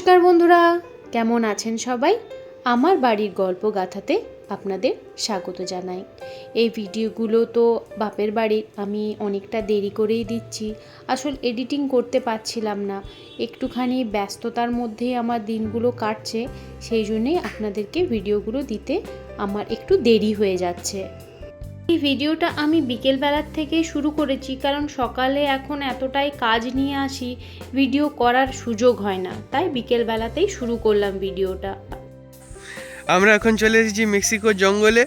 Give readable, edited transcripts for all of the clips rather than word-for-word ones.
নমস্কার বন্ধুরা, কেমন আছেন সবাই? আমার বাড়ির গল্প গাথাতে আপনাদের স্বাগত জানাই। এই ভিডিওগুলো তো বাপের বাড়ির আমি অনেকটা দেরি করেই দিচ্ছি। আসলে এডিটিং করতে পারছিলাম না, একটুখানি ব্যস্ততার মধ্যেই আমার দিনগুলো কাটছে, সেই জন্যেই আপনাদেরকে ভিডিওগুলো দিতে আমার একটু দেরি হয়ে যাচ্ছে। এই ভিডিওটা আমি বিকেলবেলার থেকেই শুরু করেছি, কারণ সকালে এখন এতটাই কাজ নিয়ে আসি, ভিডিও করার সুযোগ হয় না, তাই বিকেলবেলাতেই শুরু করলাম ভিডিওটা। আমরা এখন চলে এসেছি মেক্সিকোর জঙ্গলে।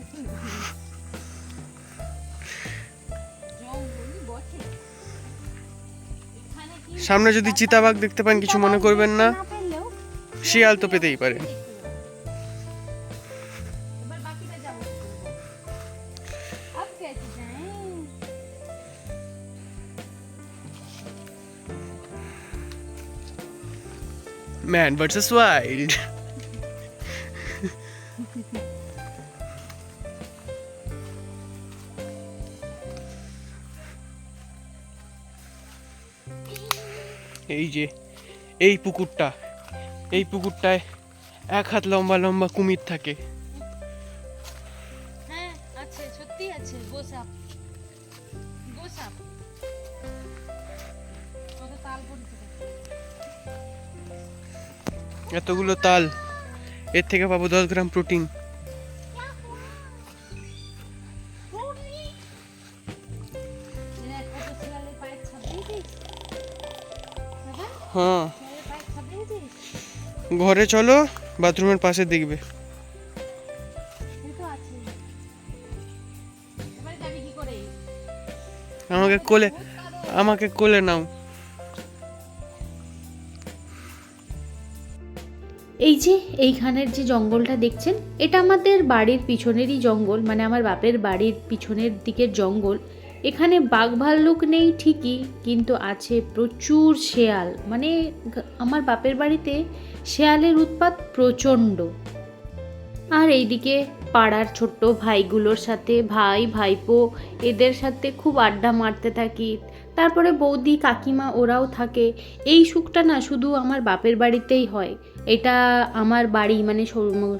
সামনে যদি চিতাবাঘ দেখতে পান কিছু মনে করবেন না, শিয়াল তো পেতেই পারেন। Man versus wild. এই যে এই পুকুরটায় 1 হাত লম্বা লম্বা কুমির থাকে। হ্যাঁ আছে, সত্যি আছে। গোসাপ কত তাল পড়ছে, এতগুলো তাল, এর থেকে পাবো 10 গ্রাম প্রোটিন। হ্যাঁ, ঘরে চলো, বাথরুমের পাশে দেখবে। আমাকে কোলে নাও। এই যে এইখানের যে জঙ্গলটা দেখছেন, এটা আমাদের বাড়ির পিছনেরই জঙ্গল, মানে আমার বাপের বাড়ির পিছনের দিকের জঙ্গল। এখানে বাঘ ভাল্লুক নেই ঠিকই, কিন্তু আছে প্রচুর শেয়াল। মানে আমার বাপের বাড়িতে শেয়ালের উৎপাত প্রচণ্ড। আর এইদিকে পাড়ার ছোট্ট ভাইগুলোর সাথে, ভাইপো এদের সাথে খুব আড্ডা মারতে থাকি। তারপরে বৌদি কাকিমা ওরাও থাকে। এই সুখটা না শুধু আমার বাপের বাড়িতেই হয়, এটা আমার বাড়ি মানে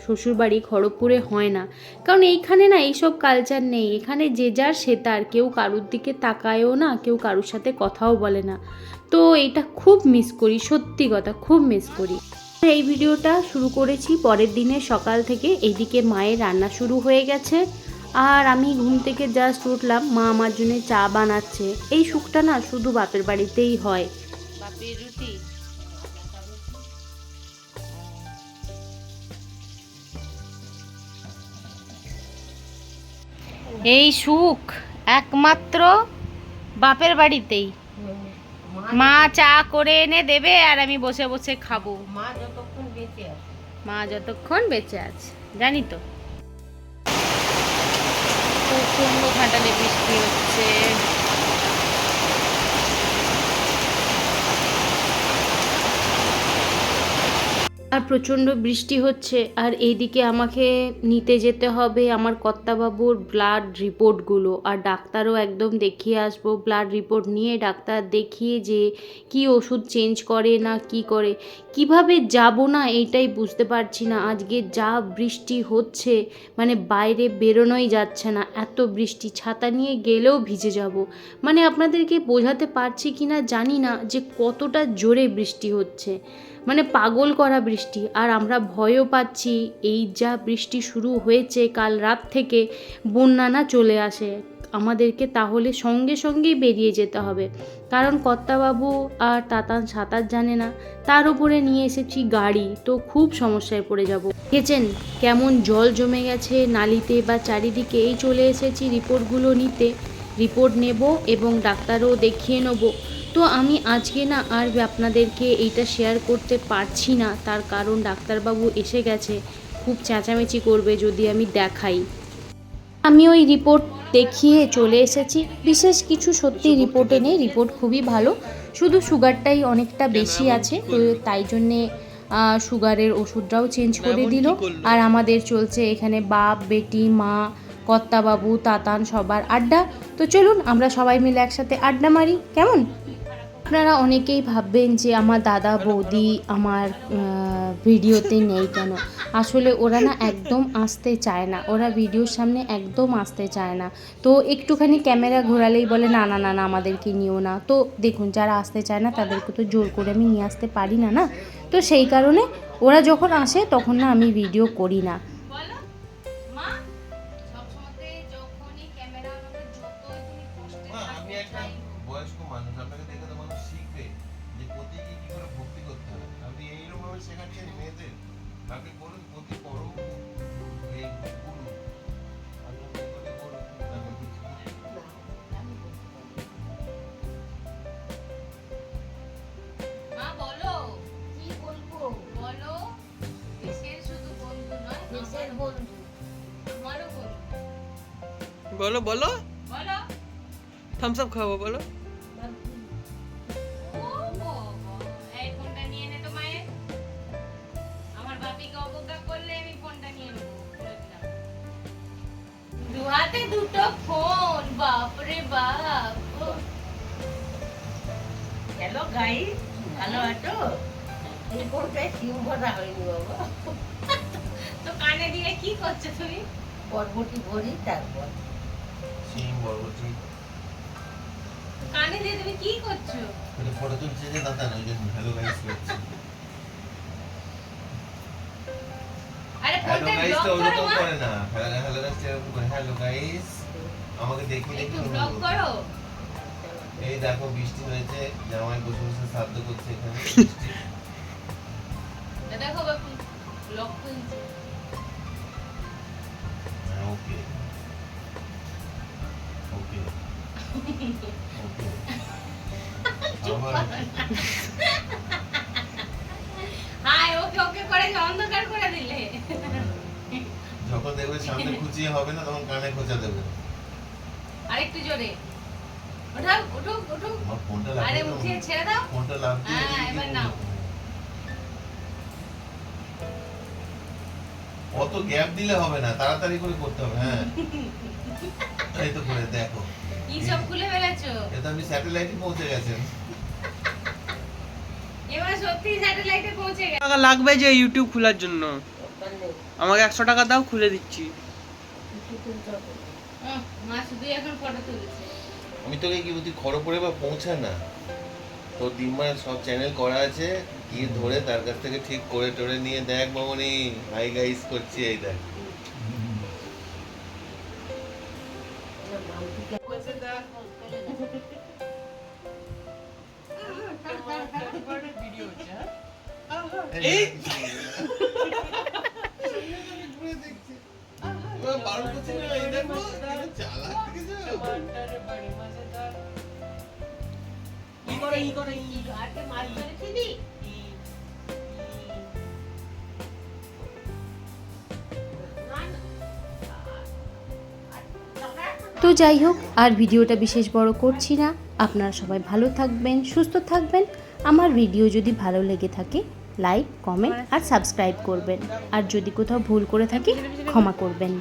শ্বশুর বাড়ি খড়গপুরে হয় না। কারণ এইখানে না এইসব কালচার নেই, এখানে যে যার সে তার, কেউ কারুর দিকে তাকায়ও না, কেউ কারুর সাথে কথাও বলে না। তো এটা খুব মিস করি, সত্যি কথা খুব মিস করি। এই ভিডিওটা শুরু করেছি পরের দিনে সকাল থেকে। এইদিকে মায়ের রান্না শুরু হয়ে গেছে, আর আমি ঘুম থেকে জাস্ট উঠলাম, মা আমার জন্য চা বানাচ্ছে। এই সুখটা না শুধু বাপের বাড়িতেই হয়। বাপের রুটি, এই সুখ একমাত্র বাপের বাড়িতেই। মা চা করে এনে দেবে আর আমি বসে বসে খাবো। মা যতক্ষণ বেঁচে আছে জানি তো। প্রচন্ড ঘাটালে বৃষ্টি হচ্ছে। আর প্রচণ্ড বৃষ্টি হচ্ছে, আর এইদিকে আমাকে নিতে যেতে হবে আমার কর্তাবাবুর ব্লাড রিপোর্টগুলো, আর ডাক্তারও একদম দেখিয়ে আসবো। ব্লাড রিপোর্ট নিয়ে ডাক্তার দেখিয়ে যে কি ওষুধ চেঞ্জ করে না কি করে, কিভাবে যাব না এইটাই বুঝতে পারছি না। আজকে যা বৃষ্টি হচ্ছে, মানে বাইরে বেরোনোই যাচ্ছে না, এত বৃষ্টি, ছাতা নিয়ে গেলেও ভিজে যাব। মানে আপনাদেরকে বোঝাতে পারছি কি না জানি না যে কতটা জোরে বৃষ্টি হচ্ছে, মানে পাগল করা বৃষ্টি। আর আমরা ভয়ও পাচ্ছি, এই যা বৃষ্টি শুরু হয়েছে কাল রাত থেকে, বন্যা না চলে আসে আমাদেরকে, তাহলে সঙ্গে সঙ্গেই বেরিয়ে যেতে হবে। কারণ কর্তাবাবু আর তাতান সাঁতার জানে না, তার উপরে নিয়ে এসেছি গাড়ি, তো খুব সমস্যায় পড়ে যাব। দেখেছেন কেমন জল জমে গেছে নালিতে বা চারিদিকে। এই চলে এসেছি রিপোর্টগুলো নিতে, রিপোর্ট নেব এবং ডাক্তারও দেখিয়ে নেব। তো আমি আজকে না আর আপনাদেরকে এইটা শেয়ার করতে পারছি না, তার কারণ ডাক্তারবাবু এসে গেছে, খুব চেঁচামেচি করবে যদি আমি দেখাই। আমি ওই রিপোর্ট দেখিয়ে চলে এসেছি, বিশেষ কিছু সত্যি রিপোর্টে নেই, রিপোর্ট খুবই ভালো, শুধু সুগারটাই অনেকটা বেশি আছে, তো তাই জন্যে সুগারের ওষুধটাও চেঞ্জ করে দিল। আর আমাদের চলছে এখানে বাপ বেটি মা কর্তাবাবু তাতান সবার আড্ডা। তো চলুন আমরা সবাই মিলে একসাথে আড্ডা মারি, কেমন? আপনারা অনেকেই ভাববেন যে আমার দাদা বৌদি আমার ভিডিওতে নেই কেন। আসলে ওরা না একদম আসতে চায় না, ওরা ভিডিওর সামনে একদম আসতে চায় না। তো একটুখানি ক্যামেরা ঘোরালেই বলে না না না না আমাদেরকে নিও না। তো দেখুন, যারা আসতে চায় না তাদেরকে তো জোর করে আমি নিয়ে আসতে পারি না না। তো সেই কারণে ওরা যখন আসে তখন না আমি ভিডিও করি না। আমি একটা বয়স্ক মানুষ, আপনাকে দেখে তো মানুষ শিখবে যে পতিকে কি করে ভক্তি করতে হয়। আপনি এইরকম ভাবে শেখাচ্ছেন মেয়েদের। আপনি বলুন পতি করো এই গুরু, আপনি পতি করো, তারপর কিছু মা বলো, কি বলবো বলো। দেশের শুধু বন্ধু নয়, দেশের বন্ধু, আমারও বন্ধু। বলো বলো, বলো থামস আপ খাবো বলো। ও বাবা, এই ফোনটা নিয়ে নে তো মায়ের। আমার বাপিকে অবজ্ঞা করলে আমি ফোনটা নিয়ে নেবো, বলে দিলাম। দু হাতে দুটো ফোন, বাপরে বাপ। হ্যালো গাইস, ভালো আছো? এই ফোনটায় সিম ভরা হয়নি বাবা। তো কানে দিয়ে কি করছো তুমি? বরবটি ভরি তারপর সিম বরবটি কানে দিয়ে তুমি কি করছো? এটা ফটো তুলছে যে দাদা ওই জন্য হ্যালো গাইস করছি। আরে হ্যালো ফোনটা গাইস ব্লক তো করো ওরকম মা, করে না, হ্যালো গাইস এরকম করে হ্যালো গাইস আমাকে দেখি দেখি একটু ব্লক করো। এই দেখো বৃষ্টি হয়েছে, জামাই বসে বসে শ্রাদ্ধ করছে এখানে বৃষ্টি। দেখো বাপু, ব্লক করছে। ওকে ওকে ওকে আবার হাই, ওকে ওকে করে অন্ধকার করে দিলে। যখন দেখবে সামনে খুঁচিয়ে হবে না তখন কানে খোঁচা দেবে। আরেকটু জোরে ওঠাও, ওঠো ওঠো। আমার ফোনটা আরে লাগবে, উঠিয়ে ছেড়ে দাও। ফোনটা লাগবে। হ্যাঁ, এবার নাও। অত গ্যাপ দিলে হবে না, তাড়াতাড়ি করে করতে হবে। হ্যাঁ এই তো করে দেখো, কি সব খুলে ফেলেছো? এটা আপনি স্যাটেলাইটে পৌঁছে গেছেন। এবার সত্যি স্যাটেলাইটে পৌঁছে গেছে। টাকা লাগবে যে ইউটিউব খোলার জন্য, দরকার নেই, আমাকে 100 টাকা দাও, খুলে দিচ্ছি। কিছু তুলতে হবে না। মা শুধুই এখন ফটো তুলছে। আমি তোকে কি বলছি, খড়গপুরে বা পৌঁছা না, তোর দিনমার সব চ্যানেল করা আছে, গিয়ে ধরে তার কাছ থেকে ঠিক করে টরে নিয়ে দেখ মামনি হাই গাইস করছি, এই দেখ। এই বারণ করছি না, এই দেখো চালাক দেখেছো? আজকে মাছ ধরেছিলি? তো যাই হোক, আর ভিডিওটা বিশেষ বড় করছি না। আপনারা সবাই ভালো থাকবেন, সুস্থ থাকবেন। আমার ভিডিও যদি ভালো লেগে থাকে লাইক, কমেন্ট আর সাবস্ক্রাইব করবেন। আর যদি কোথাও ভুল করে থাকি ক্ষমা করবেন।